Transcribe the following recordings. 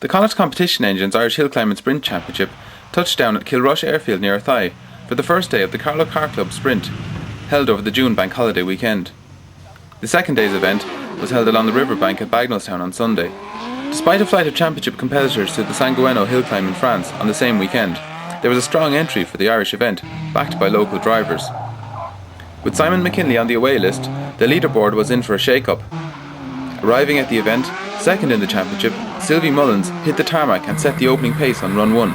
The Connaught Competition Engine's Irish Hillclimb and Sprint Championship touched down at Kilrush Airfield near Athy for the first day of the Carlow Car Club Sprint, held over the June bank holiday weekend. The second day's event was held along the riverbank at Bagnallstown on Sunday. Despite a flight of championship competitors to the Goueno Hillclimb in France on the same weekend, there was a strong entry for the Irish event, backed by local drivers. With Simon McKinley on the away list, the leaderboard was in for a shake-up. Arriving at the event, second in the championship, Sylvie Mullins hit the tarmac and set the opening pace on run 1.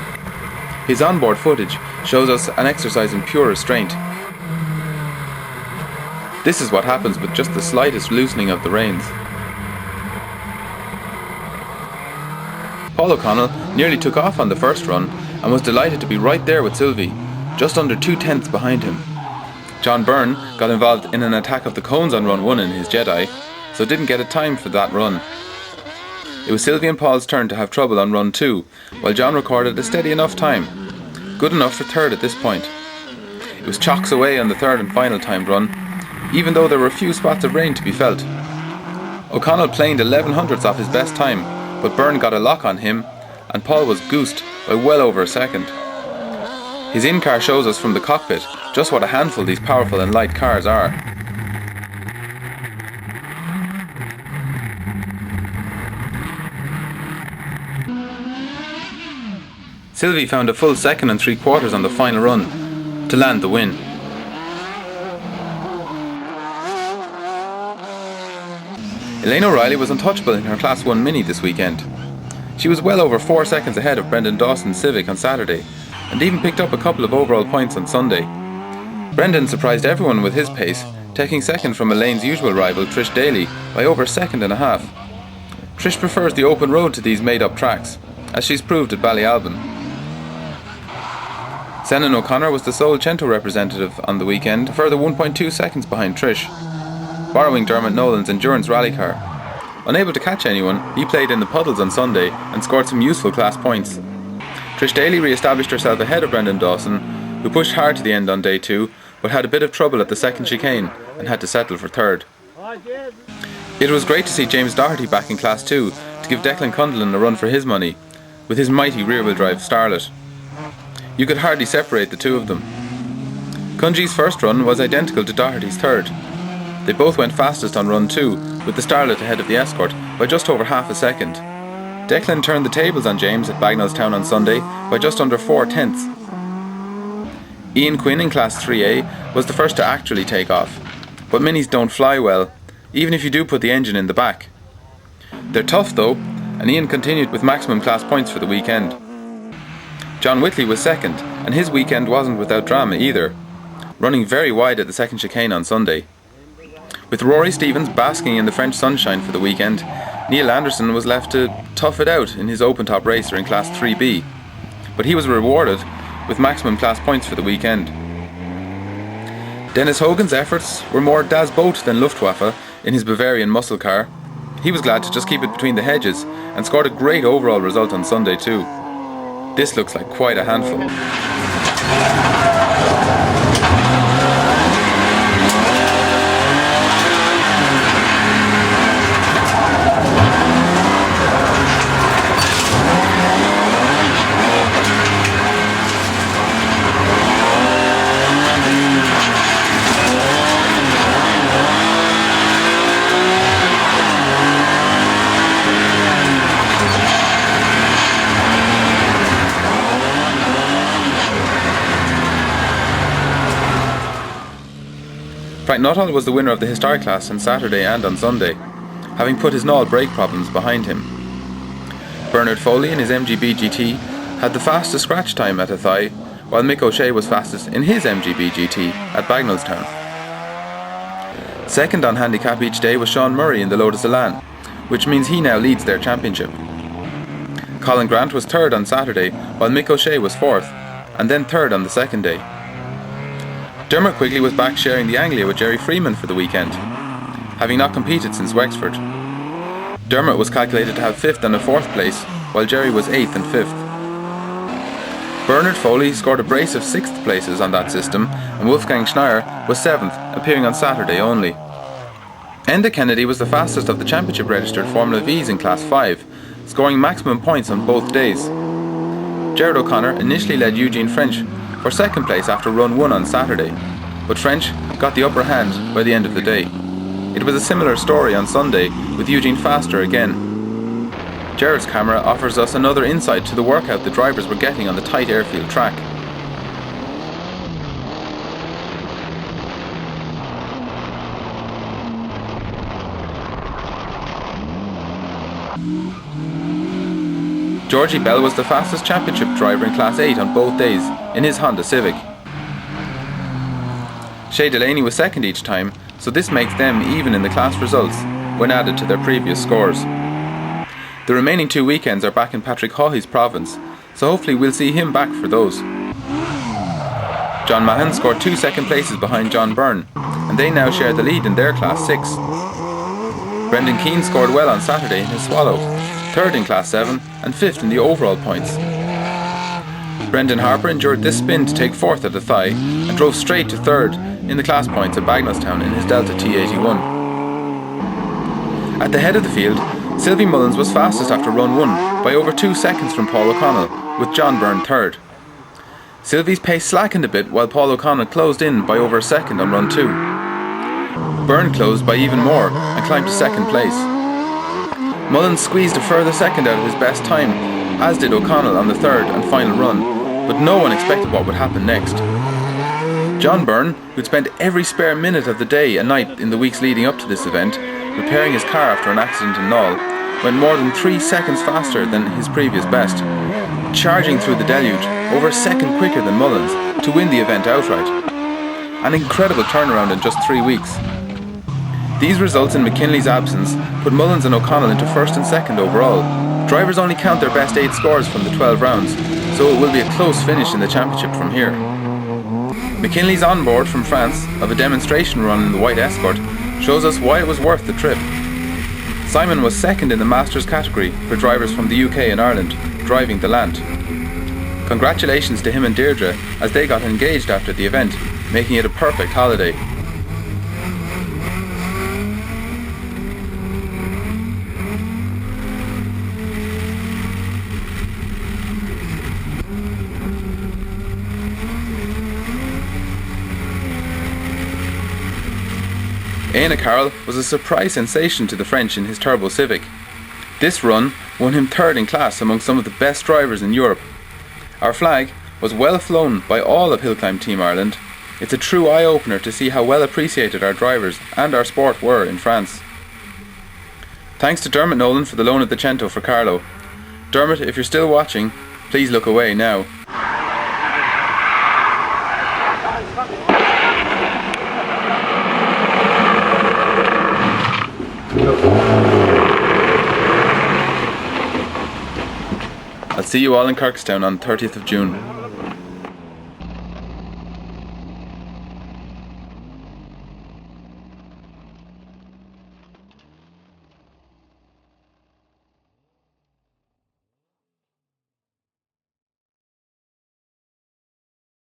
His onboard footage shows us an exercise in pure restraint. This is what happens with just the slightest loosening of the reins. Paul O'Connell nearly took off on the first run and was delighted to be right there with Sylvie, just under 2/10 behind him. John Byrne got involved in an attack of the cones on run 1 in his Jedi, so didn't get a time for that run. It was Sylvie and Paul's turn to have trouble on run 2, while John recorded a steady enough time, good enough for third at this point. It was chocks away on the third and final timed run, even though there were a few spots of rain to be felt. O'Connell planed 11 hundredths off his best time, but Byrne got a lock on him, and Paul was goosed by well over a second. His in-car shows us from the cockpit just what a handful these powerful and light cars are. Sylvie found a full 2 3/4 on the final run to land the win. Elaine O'Reilly was untouchable in her Class 1 Mini this weekend. She was well over 4 seconds ahead of Brendan Dawson's Civic on Saturday, and even picked up a couple of overall points on Sunday. Brendan surprised everyone with his pace, taking second from Elaine's usual rival Trish Daly by over a second and a half. Trish prefers the open road to these made-up tracks, as she's proved at Ballyalbin. Senan O'Connor was the sole Cento representative on the weekend, a further 1.2 seconds behind Trish, borrowing Dermot Nolan's Endurance rally car. Unable to catch anyone, he played in the puddles on Sunday and scored some useful class points. Trish Daly re-established herself ahead of Brendan Dawson, who pushed hard to the end on day 2, but had a bit of trouble at the second chicane and had to settle for third. It was great to see James Doherty back in Class 2 to give Declan Cundlin a run for his money, with his mighty rear-wheel drive Starlet. You could hardly separate the two of them. Cungy's first run was identical to Doherty's third. They both went fastest on run 2, with the Starlet ahead of the Escort by just over half a second. Declan turned the tables on James at Bagnallstown on Sunday by just under 4/10. Ian Quinn in Class 3A was the first to actually take off, but Minis don't fly well, even if you do put the engine in the back. They're tough though, and Ian continued with maximum class points for the weekend. John Whitley was second, and his weekend wasn't without drama either, running very wide at the second chicane on Sunday. With Rory Stevens basking in the French sunshine for the weekend, Neil Anderson was left to tough it out in his open-top racer in Class 3B, but he was rewarded with maximum class points for the weekend. Dennis Hogan's efforts were more Das Boot than Luftwaffe in his Bavarian muscle car. He was glad to just keep it between the hedges and scored a great overall result on Sunday too. This looks like quite a handful. Frank Nuttall was the winner of the historic class on Saturday and on Sunday, having put his Knoll brake problems behind him. Bernard Foley in his MGB GT had the fastest scratch time at Athy, while Mick O'Shea was fastest in his MGB GT at Bagnallstown. Second on handicap each day was Sean Murray in the Lotus Elan, which means he now leads their championship. Colin Grant was third on Saturday, while Mick O'Shea was fourth, and then third on the second day. Dermot Quigley was back sharing the Anglia with Jerry Freeman for the weekend, having not competed since Wexford. Dermot was calculated to have 5th and a 4th place, while Jerry was 8th and 5th. Bernard Foley scored a brace of 6th places on that system, and Wolfgang Schneier was 7th, appearing on Saturday only. Enda Kennedy was the fastest of the championship registered Formula Vs in Class 5, scoring maximum points on both days. Gerard O'Connor initially led Eugene French for second place after run 1 on Saturday, but French got the upper hand by the end of the day. It was a similar story on Sunday, with Eugene faster again. Gerard's camera offers us another insight to the workout the drivers were getting on the tight airfield track. Georgie Bell was the fastest championship driver in Class 8 on both days in his Honda Civic. Shea Delaney was second each time, so this makes them even in the class results when added to their previous scores. The remaining 2 weekends are back in Patrick Haughey's province, so hopefully we'll see him back for those. John Mahon scored 2 second places behind John Byrne, and they now share the lead in their Class 6. Brendan Keane scored well on Saturday in his Swallow, 3rd in Class 7 and 5th in the overall points. Brendan Harper endured this spin to take 4th at Athy and drove straight to 3rd in the class points at Bagnallstown in his Delta T81. At the head of the field, Sylvie Mullins was fastest after run 1 by over 2 seconds from Paul O'Connell, with John Byrne 3rd. Sylvie's pace slackened a bit while Paul O'Connell closed in by over a second on run 2. Byrne closed by even more and climbed to 2nd place. Mullins squeezed a further second out of his best time, as did O'Connell on the 3rd and final run, but no one expected what would happen next. John Byrne, who'd spent every spare minute of the day and night in the weeks leading up to this event, repairing his car after an accident in Knoll, went more than 3 seconds faster than his previous best, charging through the deluge over a second quicker than Mullins to win the event outright. An incredible turnaround in just 3 weeks. These results in McKinley's absence put Mullins and O'Connell into 1st and 2nd overall. Drivers only count their best 8 scores from the 12 rounds, so it will be a close finish in the championship from here. McKinley's onboard from France of a demonstration run in the white Escort shows us why it was worth the trip. Simon was 2nd in the Masters category for drivers from the UK and Ireland, driving the Lant. Congratulations to him and Deirdre as they got engaged after the event, making it a perfect holiday. Éanna Carroll was a surprise sensation to the French in his Turbo Civic. This run won him 3rd in class among some of the best drivers in Europe. Our flag was well flown by all of Hillclimb Team Ireland. It's a true eye-opener to see how well appreciated our drivers and our sport were in France. Thanks to Dermot Nolan for the loan of the Cento for Carlow. Dermot, if you're still watching, please look away now. I'll see you all in Kirkstown on 30th of June.